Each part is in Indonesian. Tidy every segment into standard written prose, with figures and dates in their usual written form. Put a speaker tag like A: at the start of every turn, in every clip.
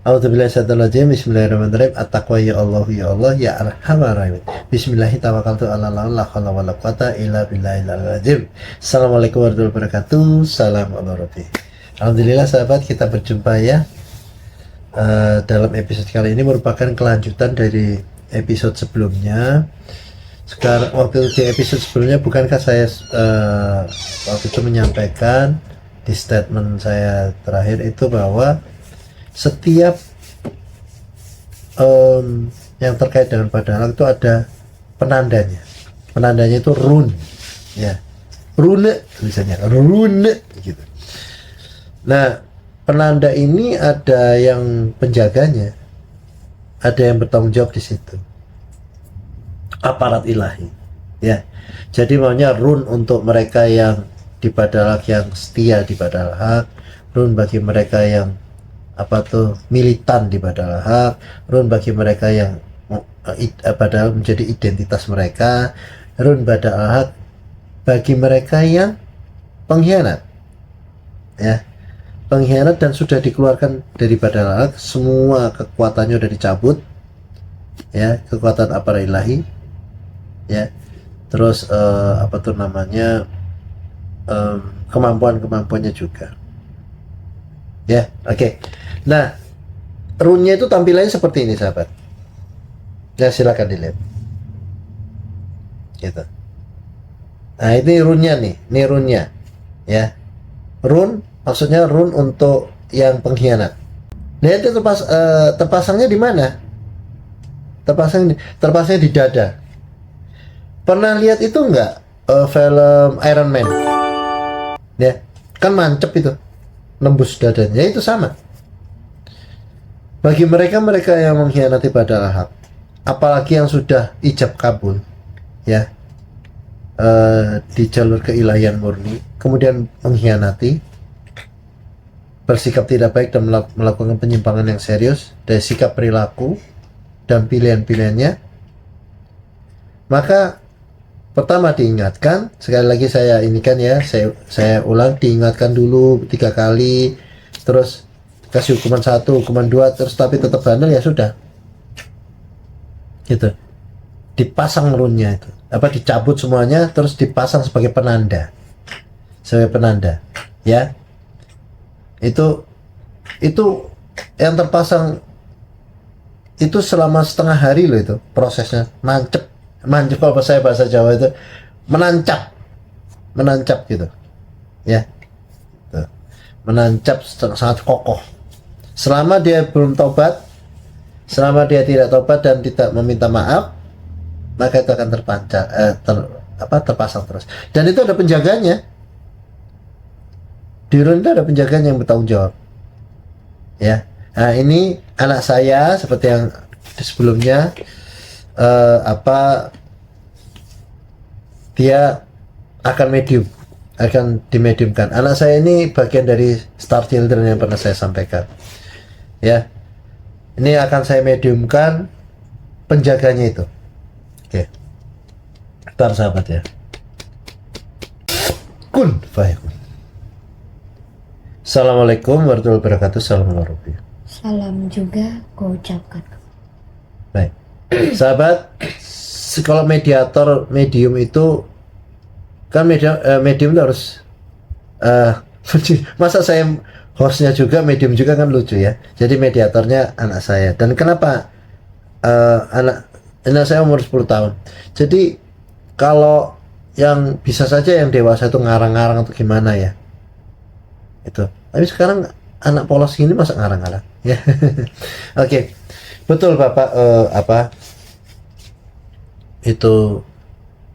A: A'udzubillahi minasyaitonir rajim. Bismillahirrahmanirrahim. At-taqwa ya Allah ya Allah ya arhamar rahimin. Bismillahi tawakkaltu 'ala Allah la haula wala quwata illa billahil azim. Assalamualaikum warahmatullahi wabarakatuh. Salam Allah Rabbi. Alhamdulillah sahabat, kita berjumpa ya. Dalam episode kali ini merupakan kelanjutan dari episode sebelumnya. Sekarang waktu di episode sebelumnya, bukankah saya waktu itu menyampaikan di statement saya terakhir itu bahwa setiap yang terkait dengan padahal itu ada penandanya. Penandanya itu rune, ya, rune misalnya, rune gitu. Nah, penanda ini ada yang penjaganya, ada yang bertanggung jawab di situ, aparat ilahi, ya. Jadi maunya rune untuk mereka yang di padahal yang setia di padahal hak, rune bagi mereka yang militan di padahal hak, rune bagi mereka yang padahal menjadi identitas mereka, rune padahal hak bagi mereka yang pengkhianat, ya, pengkhianat dan sudah dikeluarkan dari padahal hak, semua kekuatannya sudah dicabut, ya, kekuatan aparat ilahi, ya, terus kemampuannya juga, ya, oke. Nah, runnya itu tampilannya seperti ini sahabat, ya, silakan dilihat gitu. Nah, ini runnya nih, ini runnya, ya, run maksudnya run untuk yang pengkhianat. Nah, itu terpasangnya di mana? Terpasangnya di dada. Pernah lihat itu enggak film Iron Man? Ya, kan mancep itu, nembus dadanya, itu sama. Bagi mereka yang mengkhianati padahal hak, apalagi yang sudah ijab kabul, ya, di jalur keilahian murni, kemudian mengkhianati, bersikap tidak baik dan melakukan penyimpangan yang serius dari sikap perilaku dan pilihan-pilihannya, maka pertama diingatkan, sekali lagi saya inikan ya, saya ulang, diingatkan dulu 3 kali, terus kasih hukuman 1, hukuman 2, terus tapi tetap bandel, ya sudah gitu, dipasang runnya itu, dicabut semuanya, terus dipasang sebagai penanda, ya. Itu yang terpasang itu selama setengah hari loh, itu prosesnya mancep kalau saya bahasa Jawa itu menancap gitu, ya, menancap sangat kokoh. Selama dia belum tobat, selama dia tidak tobat dan tidak meminta maaf, maka itu akan terpasang terus. Dan itu ada penjaganya. Di rune itu ada penjaganya yang bertanggung jawab, ya. Nah, ini anak saya seperti yang sebelumnya, dia akan dimediumkan. Anak saya ini bagian dari Star Children yang pernah saya sampaikan, ya. Ini akan saya mediumkan penjaganya itu. Oke, ntar sahabat ya, kun fayakun. Assalamualaikum warahmatullahi wabarakatuh. Salam Rabbi.
B: Salam juga kau ucapkan.
A: Baik, sahabat, kalau medium itu kan medium itu harus masa saya hostnya juga medium juga, kan lucu ya. Jadi mediatornya anak saya. Dan kenapa anak saya umur 10 tahun. Jadi kalau yang bisa saja yang dewasa itu ngarang-ngarang atau gimana ya, itu. Tapi sekarang anak polos ini masa ngarang-ngarang ya. Oke, betul Bapak, itu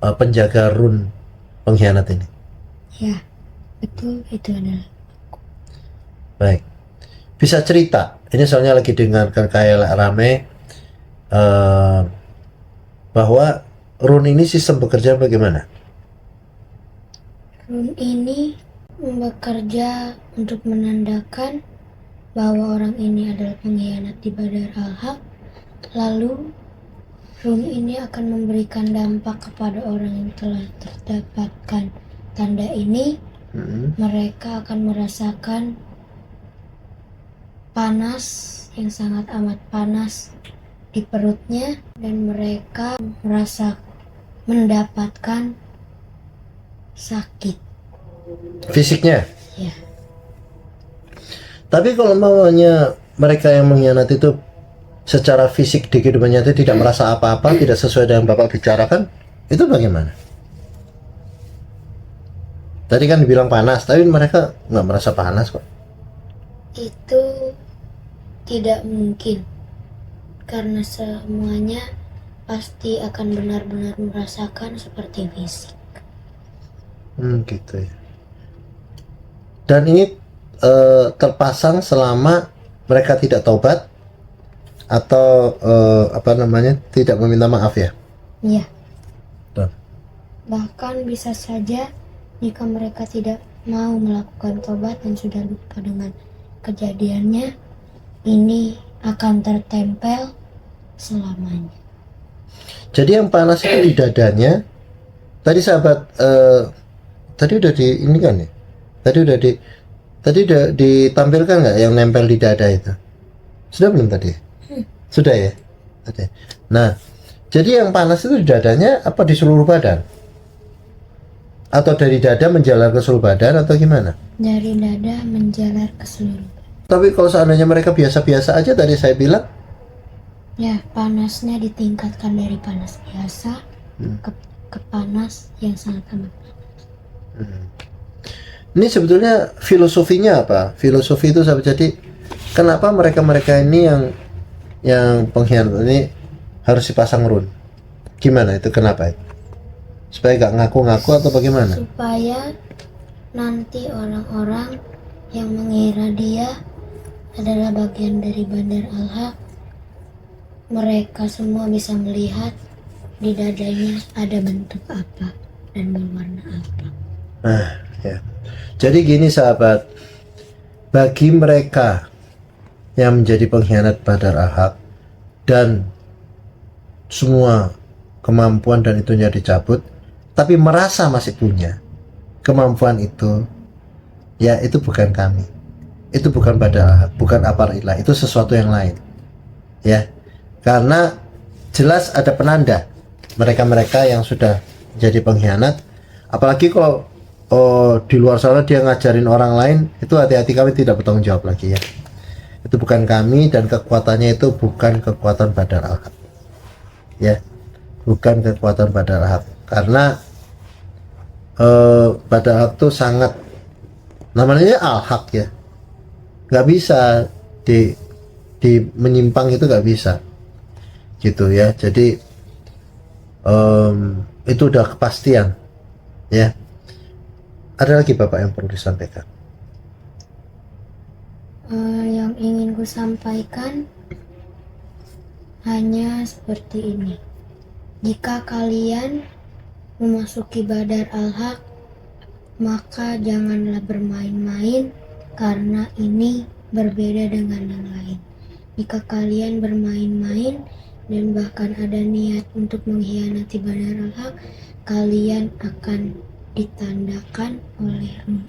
A: penjaga run pengkhianat ini.
B: Ya, betul, itu adalah.
A: Baik, bisa cerita, ini soalnya lagi dengarkan kayak rame, bahwa run ini sistem bekerja bagaimana?
B: Rune ini bekerja untuk menandakan bahwa orang ini adalah pengkhianat di padahal hak. Lalu rune ini akan memberikan dampak kepada orang yang telah terdapatkan tanda ini. Mereka akan merasakan panas yang sangat amat panas di perutnya, dan mereka merasa mendapatkan sakit.
A: Fisiknya.
B: Ya,
A: Tapi kalau maunya mereka yang mengkhianati itu secara fisik di kehidupan nyata tidak merasa apa-apa, tidak sesuai dengan Bapak bicarakan, itu bagaimana? Tadi kan dibilang panas, tapi mereka nggak merasa panas kok.
B: itu tidak mungkin, karena semuanya pasti akan benar-benar merasakan seperti fisik.
A: Gitu ya. Dan ini terpasang selama mereka tidak taubat atau tidak meminta maaf ya.
B: Ya,
A: Tuh.
B: bahkan bisa saja jika mereka tidak mau melakukan tobat dan sudah lupa dengan kejadiannya, ini akan tertempel selamanya.
A: Jadi yang panas itu di dadanya. Tadi sahabat tadi udah di ini kan ya. Tadi udah ditampilkan nggak yang nempel di dada itu? Sudah belum tadi? Sudah ya. Oke. Nah, jadi yang panas itu di dadanya apa di seluruh badan? Atau dari dada menjalar ke seluruh badan atau gimana?
B: Dari dada menjalar ke seluruh.
A: Tapi kalau seandainya mereka biasa-biasa aja, tadi saya bilang,
B: Ya, panasnya ditingkatkan dari panas biasa ke panas yang sangat amat.
A: ini sebetulnya filosofinya apa? Filosofi itu sampai jadi kenapa mereka-mereka ini yang pengkhianat ini harus dipasang run? Gimana itu? Kenapa itu? Supaya gak ngaku-ngaku atau bagaimana?
B: Supaya nanti orang-orang yang mengira dia adalah bagian dari Bandar Al-Haq, mereka semua bisa melihat di dadanya ada bentuk apa dan berwarna apa.
A: Nah, ya. Jadi gini sahabat, bagi mereka yang menjadi pengkhianat Bandar Al-Haq dan semua kemampuan dan itunya dicabut, tapi merasa masih punya kemampuan itu, ya itu bukan kami, itu bukan Bandar Al-Haq, bukan Aparillah, itu sesuatu yang lain, ya. Karena jelas ada penanda mereka-mereka yang sudah jadi pengkhianat, apalagi kalau di luar sana dia ngajarin orang lain, itu hati-hati, kami tidak bertanggung jawab lagi ya. Itu bukan kami dan kekuatannya itu bukan kekuatan Bandar Al-Haq. Ya. Bukan kekuatan Bandar Al-Haq. Karena Bandar Al-Haq itu sangat, namanya Al-Haq ya. Nggak bisa di menyimpang, itu nggak bisa. Gitu ya. Jadi itu udah kepastian ya. Ada lagi Bapak yang perlu disampaikan?
B: Yang ingin ku sampaikan hanya seperti ini. Jika kalian memasuki Bandar Al-Haq, maka janganlah bermain-main, karena ini berbeda dengan yang lain. Jika kalian bermain-main dan bahkan ada niat untuk mengkhianati Bandar Al-Haq, kalian akan ditandakan oleh ruh.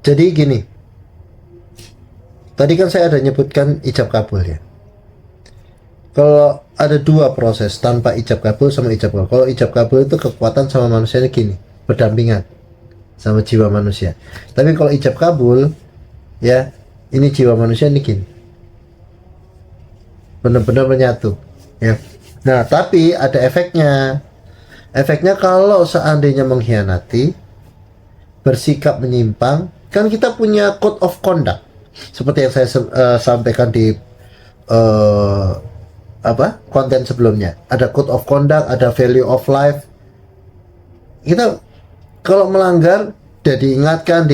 A: Jadi gini, tadi kan saya ada nyebutkan ijab kabul ya. Kalau ada dua proses, tanpa ijab kabul sama ijab kabul. Kalau ijab kabul itu kekuatan sama manusianya gini, berdampingan sama jiwa manusia. Tapi kalau ijab kabul, ya ini jiwa manusia ini gini, benar-benar menyatu ya. Nah tapi ada efeknya. Efeknya kalau seandainya mengkhianati, bersikap menyimpang, kan kita punya code of conduct seperti yang saya sampaikan di konten sebelumnya. Ada code of conduct, ada value of life. Kita kalau melanggar udah diingatkan.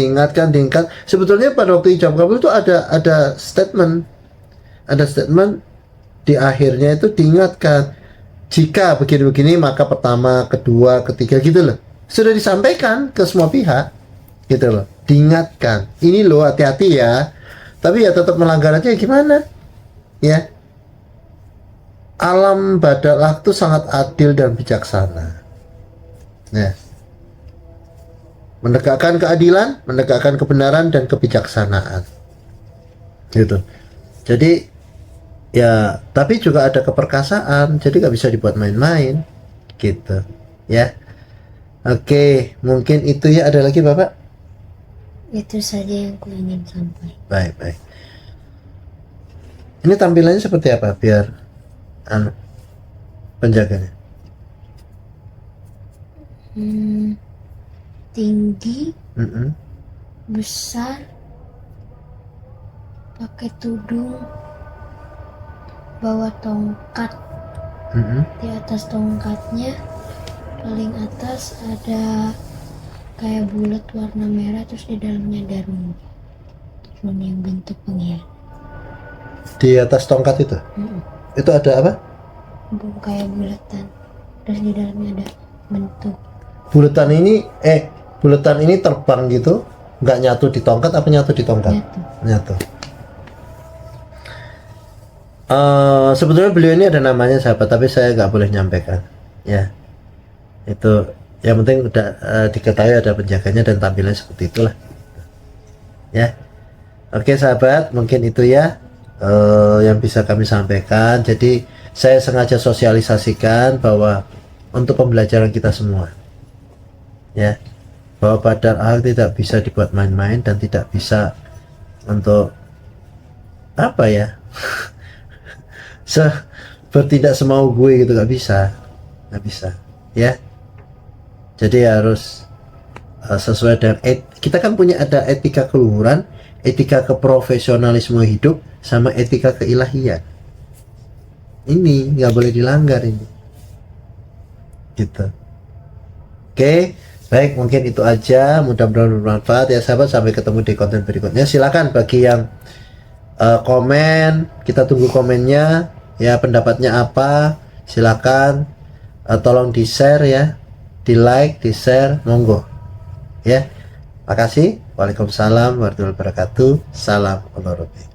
A: Sebetulnya pada waktu ijab kabul itu ada statement di akhirnya itu diingatkan, jika begini-begini maka pertama, kedua, ketiga gitu loh. Sudah disampaikan ke semua pihak gitu loh. Diingatkan, ini loh hati-hati ya. Tapi ya tetap melanggar aja, gimana? Ya. Alam Bandar Al-Haq itu sangat adil dan bijaksana. Ya. Menegakkan keadilan, menegakkan kebenaran dan kebijaksanaan. gitu. Jadi ya, tapi juga ada keperkasaan, jadi nggak bisa dibuat main-main gitu ya. Oke, mungkin itu ya. Ada lagi Bapak?
B: Itu saja yang ku ingin sampaikan.
A: Baik, baik. Ini tampilannya seperti apa biar penjaganya?
B: Tinggi,
A: Mm-mm.
B: besar, pakai tudung, bawa tongkat.
A: Mm-mm.
B: Di atas tongkatnya paling atas ada kayak bulat warna merah, terus di dalamnya ada rune yang bentuk pengkhianat.
A: Di atas tongkat itu itu ada apa?
B: Kayak bulatan, terus di dalamnya ada bentuk
A: Buletan ini terbang gitu, nggak nyatu di tongkat apa nyatu di tongkat? Nyatu. Sebetulnya beliau ini ada namanya sahabat, tapi saya nggak boleh nyampaikan ya. Itu yang penting udah diketahui ada penjaganya dan tampilannya seperti itulah ya. Oke sahabat, mungkin itu ya yang bisa kami sampaikan. Jadi saya sengaja sosialisasikan bahwa untuk pembelajaran kita semua ya, bahwa Badar Al-Haq tidak bisa dibuat main-main dan tidak bisa untuk apa ya bertindak semau gue gitu, nggak bisa ya. Jadi harus sesuai dengan kita kan punya ada etika keluhuran, etika keprofesionalisme hidup, sama etika keilahian. Ini nggak boleh dilanggar ini gitu. Oke, baik, mungkin itu aja. Mudah-mudahan bermanfaat ya sahabat. Sampai ketemu di konten berikutnya. Silakan bagi yang komen, kita tunggu komennya ya, pendapatnya apa, silakan. Tolong di share ya, di like, di share, monggo ya. Makasih. Waalaikumsalam warahmatullahi wabarakatuh. Salam olahraga.